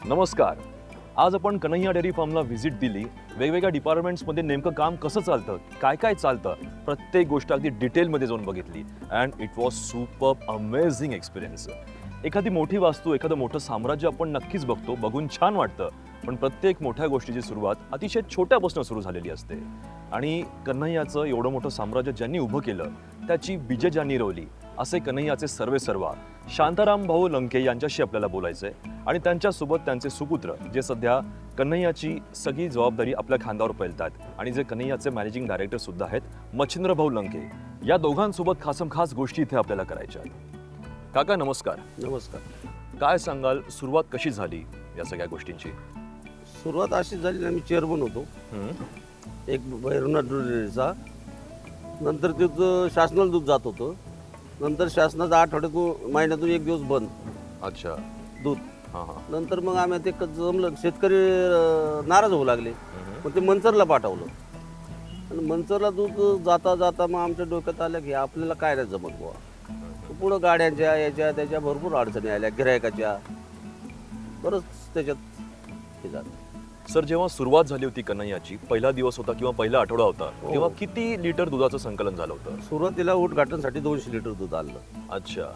नमस्कार. आज आपण कन्हैया डेअरी फार्मला व्हिजिट दिली. वेगवेगळ्या डिपार्टमेंट्समध्ये नेमकं काम कसं चालतं, काय काय चालतं, प्रत्येक गोष्ट अगदी डिटेलमध्ये जाऊन बघितली. And it was superb amazing experience. एखादी मोठी वास्तू, एखादं मोठं साम्राज्य आपण नक्कीच बघतो, बघून छान वाटतं. पण प्रत्येक मोठ्या गोष्टीची सुरुवात अतिशय छोट्यापासून सुरू झालेली असते. आणि कन्हैयाचं एवढं मोठं साम्राज्य ज्यांनी उभं केलं, त्याची बीजे ज्यांनी रोवली, असे कन्हैयाचे सर्वेसर्वा शांताराम भाऊ लंके यांच्याशी आपल्याला बोलायचंय. आणि त्यांच्यासोबत त्यांचे सुपुत्र, जे सध्या कन्हैयाची सगळी जबाबदारी आपल्या खांद्यावर पेलतात आणि जे कन्हैयाचे मॅनेजिंग डायरेक्टर सुद्धा आहेत, मच्छिंद्र भाऊ लंके. या दोघांसोबत खास गोष्टी इथे आपल्याला करायच्या आहेत. काका नमस्कार. नमस्कार. काय सांगाल, सुरुवात कशी झाली या सगळ्या गोष्टींची? सुरुवात अशी झाली ना, मी चेअरमन होतो एक भैरवनाथ दूध डेअरीचा. नंतर तिथं शासनाला दूध जात होतं. नंतर शासनाचा आठवड्यातून महिन्यातून एक दिवस बंद अच्छा. दूध. हां हां. नंतर मग आम्ही ते जमलं, शेतकरी नाराज होऊ लागले. मग ते मंचरला पाठवलं. आणि मंचरला दूध जाता जाता मग आमच्या डोक्यात आलं की आपल्याला काय नाही जमत बुवा. पुढं गाड्यांच्या याच्या त्याच्या भरपूर अडचणी आल्या, गिरायकाच्या. बरंच त्याच्यात हे झालं. सर, जेव्हा सुरुवात झाली होती कन्हैयाची, पहिला दिवस होता किंवा पहिला आठवडा होता, तेव्हा किती लिटर दुधाचं संकलन झालं होतं? सुरुवातीला उद्घाटनासाठी 200 लिटर दूध आणलं. अच्छा.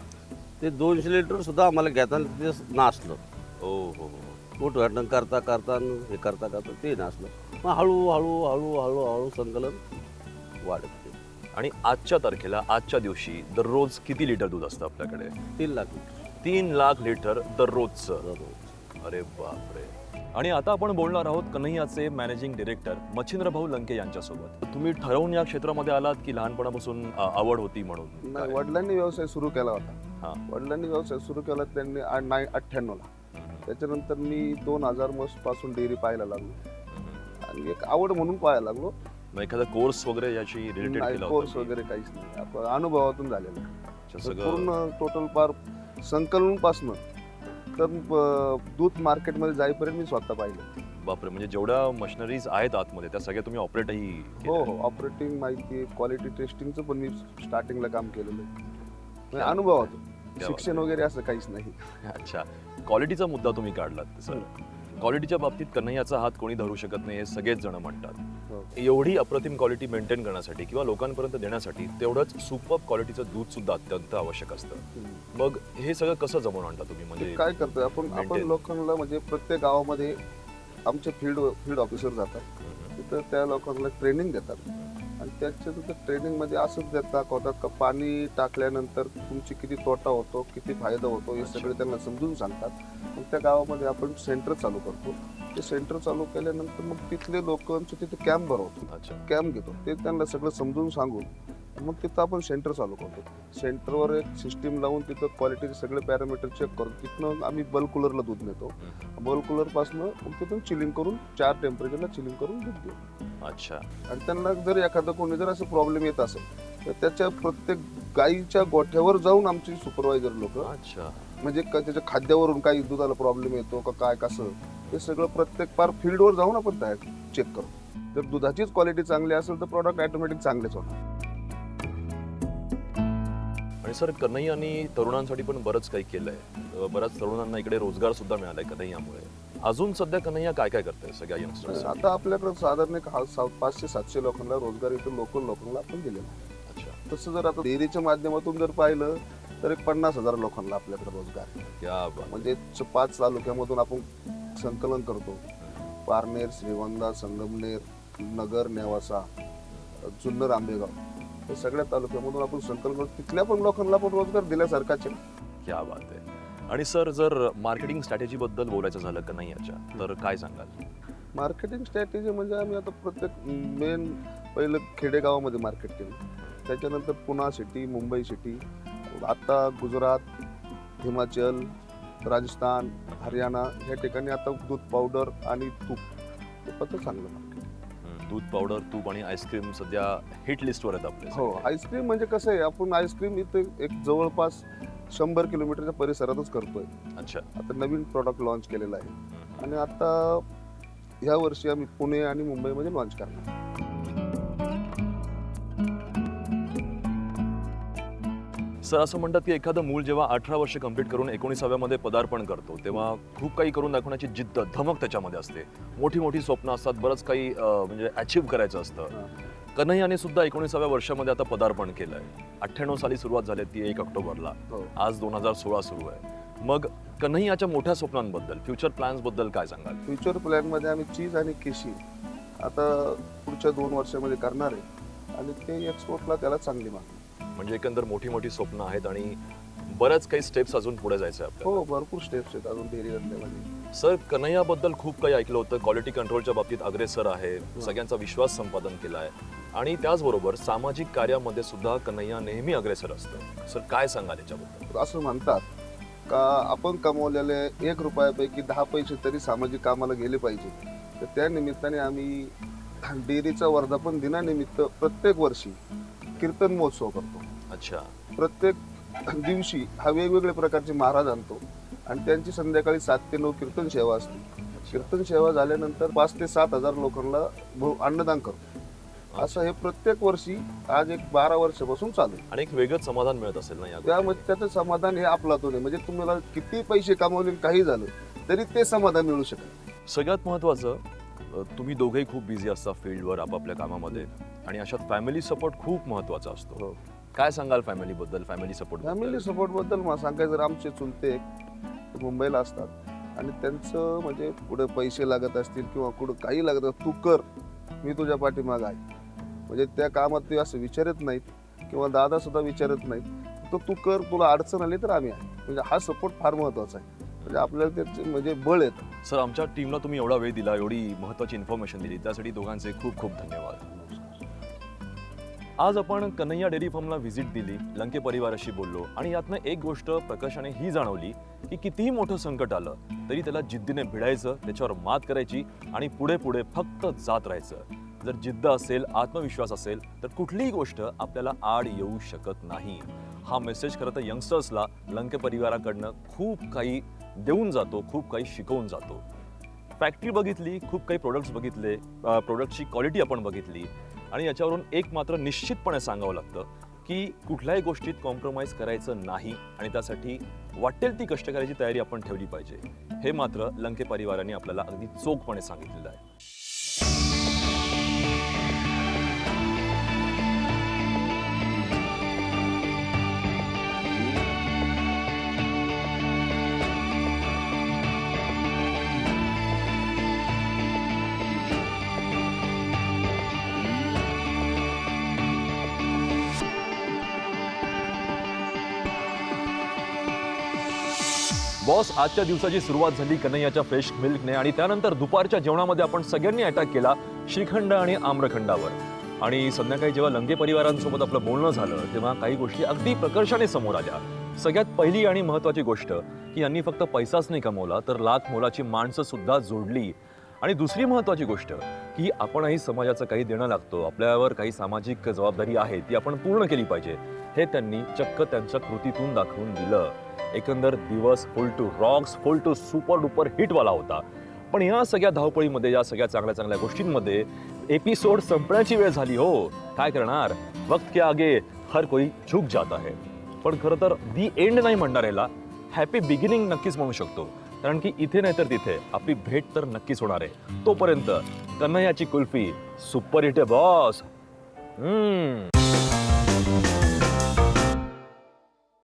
ते 200 लिटर सुद्धा आम्हाला घेताना ते नासलं. ओ हो हो. उद्घाटन करता करता आणि हे करता करता ते नासलं. मग हळूहळू संकलन वाढत गेलं. आणि आजच्या तारखेला, आजच्या दिवशी दररोज किती लिटर दूध असतं आपल्याकडे? 3 लाख लिटर 3 लाख लिटर दररोजचं. दररोज. अरे बापरे. आणि आता आपण बोलणार आहोत कन्हैयाचे मॅनेजिंग डायरेक्टर मच्छिंद्र भाऊ लंके यांच्यासोबत. तुम्ही ठरवून या क्षेत्रामध्ये आलात की लहानपणापासून आवड होती म्हणून? नाही, वडिलांनी व्यवसाय सुरू केला होता. हां. वडिलांनी व्यवसाय सुरू केला त्यांनी 98ला. त्याच्यानंतर मी 2000 पासून डेअरी पाहायला लागलो आणि एक आवड म्हणून पाहायला लागलो. मग एखादा कोर्स वगैरे याची रिलेटेड केला कोर्स होता? वगैरे काहीच नाही, आपण अनुभवातून झालेलं. सगळं पूर्ण टोटल पार संकलन पासून तर दूध मार्केटमध्ये जाईपर्यंत मी स्वतः पाहिलं. बापरे. म्हणजे जेवढ्या मशिनरीज आहेत आतमध्ये त्या सगळ्या तुम्ही ऑपरेटही हो, ऑपरेटिंग माहिती, क्वालिटी टेस्टिंगचं पण मी स्टार्टिंगला काम केलेलं आहे. अनुभवातून, शिक्षण वगैरे असं काहीच नाही. अच्छा. क्वालिटीचा मुद्दा तुम्ही काढलात सर. क्वालिटीच्या बाबतीत कन्हैयाचा हात कोणी धरू शकत नाही, हे सगळेच जण म्हणतात. हो. एवढी अप्रतिम क्वालिटी मेंटेन करण्यासाठी किंवा लोकांपर्यंत देण्यासाठी तेवढंच सुपर्ब क्वालिटीचं दूध सुद्धा अत्यंत आवश्यक असतं. मग हे सगळं कसं जमवून आणता तुम्ही? म्हणजे काय करतोय आपण लोकांना, म्हणजे प्रत्येक गावामध्ये आमचे फील्ड ऑफिसर जातात. तिथं त्या लोकांना ट्रेनिंग देतात आणि त्याच्या ट्रेनिंगमध्ये असंच होतात का पाणी टाकल्यानंतर तुमची किती तोटा होतो, किती फायदा होतो, हे सगळे त्यांना समजून सांगतात. मग त्या गावामध्ये आपण सेंटर चालू करतो. ते सेंटर चालू केल्यानंतर मग तिथले लोकांचं तिथे कॅम्प भरवतो. अच्छा. कॅम्प घेतो, ते त्यांना सगळं समजून सांगून मग तिथं आपण सेंटर चालू करतो. सेंटरवर एक सिस्टीम लावून तिथं क्वालिटीचे सगळे पॅरामीटर चेक करतो. तिथनं आम्ही बल्क कूलरला दूध नेतो. बल्क कूलरपासून मग तिथून चिलिंग करून 4 टेम्परेचरला चिलिंग करून दूध देतो. अच्छा. आणि त्यांना जर एखादा कोणी जर असं प्रॉब्लेम येत असेल तर त्याच्या प्रत्येक गाईच्या गोठ्यावर जाऊन आमचे सुपरवायझर लोक, अच्छा, म्हणजे त्याच्या खाद्यावरून काही दुधाला प्रॉब्लेम येतो का काय कसं, हे सगळं प्रत्येक पार फील्डवर जाऊन आपण चेक करतो. जर दुधाचीच क्वालिटी चांगली असेल तर प्रॉडक्ट ऑटोमॅटिक चांगलेच होणार. आणि सर, कन्हैयानी तरुणांसाठी पण बरंच काही केलंय. बऱ्याच तरुणांना इकडे रोजगार सुद्धा मिळालाय कन्हैयामुळे. अजून सध्या कन्हैया काय काय करतंय सगळ्या यंगस्टर्स? आता आपल्याकडे साधारण 500-700 लोकांना रोजगार इथं लोकांना आपण दिलेला आहे. अच्छा. तसं जर आता डेअरीच्या माध्यमातून जर पाहिलं तर एक 50,000 लोकांना आपल्याकडे रोजगार आहे. क्या बात. म्हणजे 5 तालुक्यामधून आपण संकलन करतो. पारनेर, श्रीगोंदा, संगमनेर, नगर, नेवासा, जुन्नर, आंबेगाव, हे सगळ्या तालुक्यामधून आपण संकलन करतो. तिथल्या पण लोकांना पण रोजगार दिल्यासारखाच आहे. क्या बात आहे. आणि सर, जर मार्केटिंग स्ट्रॅटेजी बद्दल बोलायचं झालं कन्हैयाच्या, तर काय सांगाल? मार्केटिंग स्ट्रॅटेजी म्हणजे आम्ही आता प्रत्येक मेन पहिलं खेडेगावामध्ये मार्केट केलं. त्याच्यानंतर पुणे सिटी, मुंबई सिटी, आता गुजरात, हिमाचल, राजस्थान, हरियाणा ह्या ठिकाणी आता दूध पावडर आणि तूप हे पत्र चांगलं मार्केट. दूध पावडर, तूप आणि आईस्क्रीम सध्या हिट लिस्टवर आहेत आपल्या. हो, आईस्क्रीम म्हणजे कसं आहे, आपण आईस्क्रीम इथे एक जवळपास 100 किलोमीटरच्या परिसरातच करतोय. अच्छा. आता नवीन प्रॉडक्ट लॉन्च केलेला आहे आणि आता ह्या वर्षी आम्ही पुणे आणि मुंबईमध्ये लॉन्च करणार. सर असं म्हणतात की एखादं मूल जेव्हा 18 वर्ष कंप्लीट करून 19व्यामध्ये पदार्पण करतो तेव्हा खूप काही करून दाखवण्याची जिद्द धमक त्याच्यामध्ये असते. मोठी मोठी स्वप्न असतात, बरंच काही म्हणजे अचीव्ह करायचं असतं. कन्हैयाने सुद्धा 19व्या वर्षामध्ये आता पदार्पण केलंय. 98 साली सुरुवात झाली ती 1 ऑक्टोबरला. हो. आज 2016 सुरू आहे. मग कन्हैयाच्या मोठ्या स्वप्नांबद्दल, फ्युचर प्लॅन्स बद्दल काय सांगाल? फ्युचर प्लॅनमध्ये आम्ही चीज आणि केशी आता पुढच्या 2 वर्षामध्ये करणार आहे आणि ते एक्सपोर्टला त्याला चांगली मागणी. म्हणजे एकंदर मोठी मोठी स्वप्न आहेत आणि बऱ्याच काही स्टेप्स अजून पुढे जायचं आहे आपल्याला. हो, भरपूर स्टेप्स आहेत अजून डेअरी धंद्यामध्ये. सर, कन्हैयाबद्दल खूप काही ऐकलं होतं. क्वालिटी कंट्रोलच्या बाबतीत अग्रेसर आहे, सगळ्यांचा विश्वास संपादन केला आहे आणि त्याचबरोबर सामाजिक कार्यामध्ये सुद्धा कन्हैया नेहमी अग्रेसर असतं. सर काय सांगाल याच्याबद्दल? असं म्हणतात का आपण कमवलेले 1 रुपयापैकी 10 पैसे तरी सामाजिक कामाला गेले पाहिजे. तर त्या निमित्ताने आम्ही डेअरीचा वर्धापन दिनानिमित्त प्रत्येक वर्षी कीर्तन महोत्सव करतो. अच्छा. प्रत्येक दिवशी हा वेगवेगळ्या प्रकारचे महाराज आणतो आणि त्यांची संध्याकाळी 7 ते 9 कीर्तन सेवा असते. कीर्तन सेवा झाल्यानंतर 5 ते 7 हजार लोकांना अन्नदान करतो. असं हे प्रत्येक वर्षी आज एक 12 वर्षापासून चालू आहे. आणि एक वेगळंच समाधान मिळत असेल ना या त्यामध्ये त्याचं समाधान हे आपलातून आहे. म्हणजे तुम्हाला किती पैसे कमावले काही झालं तरी ते समाधान मिळू शकत. सगळ्यात महत्त्वाचं, तुम्ही दोघेही खूप बिझी असता फील्डवर आपापल्या कामामध्ये आणि अशात फॅमिली सपोर्ट खूप महत्त्वाचा असतो. हो. काय सांगाल फॅमिली बद्दल, फॅमिली सपोर्ट? फॅमिली सपोर्ट बद्दल मला सांगायचं तर आमचे चुलते ते मुंबईला असतात आणि त्यांचं म्हणजे पुढे पैसे लागत असतील किंवा कुठं काही लागत असतील, तू कर, मी तुझ्या पाठीमाग आहे. म्हणजे त्या कामात ते असं विचारत नाहीत किंवा दादा सुद्धा विचारत नाहीत, तर तू कर, तुला अडचण आली तर आम्ही आहे. म्हणजे हा सपोर्ट फार महत्त्वाचा आहे. म्हणजे आपल्याला त्याचे म्हणजे बळ येतं. सर, आमच्या टीमला तुम्ही एवढा वेळ दिला, एवढी महत्त्वाची इन्फॉर्मेशन दिली, त्यासाठी दोघांचे खूप खूप धन्यवाद. आज आपण कन्हैया डेअरी फार्मला व्हिजिट दिली, लंके परिवाराशी बोललो आणि यातनं एक गोष्ट प्रकर्षाने ही जाणवली की कितीही मोठं संकट आलं तरी त्याला जिद्दीने भिडायचं, त्याच्यावर मात करायची आणि पुढे पुढे फक्त जात राहायचं. जर जिद्द असेल, आत्मविश्वास असेल तर कुठलीही गोष्ट आपल्याला आड येऊ शकत नाही. हा मेसेज खरं तर यंगस्टर्सला लंके परिवाराकडनं खूप काही देऊन जातो, खूप काही शिकवून जातो. फॅक्टरी बघितली, खूप काही प्रोडक्ट्स बघितले, प्रोडक्टची क्वालिटी आपण बघितली आणि याच्यावरून एक मात्र निश्चितपणे सांगावं लागतं की कुठल्याही गोष्टीत कॉम्प्रोमाइज करायचं नाही आणि त्यासाठी वाटेल ती कष्ट करायची तयारी आपण ठेवली पाहिजे. हे मात्र लंके परिवाराने आपल्याला अगदी चोखपणे सांगितलेलं आहे. बॉस, आजच्या दिवसाची सुरुवात झाली कन्हैयाच्या फ्रेश मिल्कने आणि त्यानंतर दुपारच्या जेवणामध्ये आपण सगळ्यांनी अटॅक केला श्रीखंड आणि आम्रखंडावर. आणि संध्याकाळी जेव्हा लंके परिवारांसोबत आपलं बोलणं झालं तेव्हा काही गोष्टी अगदी प्रकर्षाने समोर आल्या. सगळ्यात पहिली आणि महत्त्वाची गोष्ट की यांनी फक्त पैसाच नाही कमवला तर लाख मोलाची माणसं सुद्धा जोडली. आणि दुसरी महत्त्वाची गोष्ट की आपणही समाजाचं काही देणं लागतो, आपल्यावर काही सामाजिक जबाबदारी आहे ती आपण पूर्ण केली पाहिजे, हे त्यांनी चक्क त्यांच्या कृतीतून दाखवून दिलं. एकंदर दिवस full to rocks, full to super duper हिटवाला होता. पण या सगळ्या धावपळीमध्ये, या सगळ्या चांगल्या चांगल्या गोष्टींमध्ये एपिसोड संपण्याची वेळ झाली. हो, काय करणार, वक्त के आगे हर कोई झुक जाता है. पण खरं तर दी एंड नाही म्हणणार, याला हॅपी बिगिनिंग नक्कीच म्हणू शकतो. कारण की इथे नाही तर तिथे आपली भेट तर नक्कीच होणार आहे. तोपर्यंत कन्हैयाची कुल्फी सुपर हिट आहे बॉस.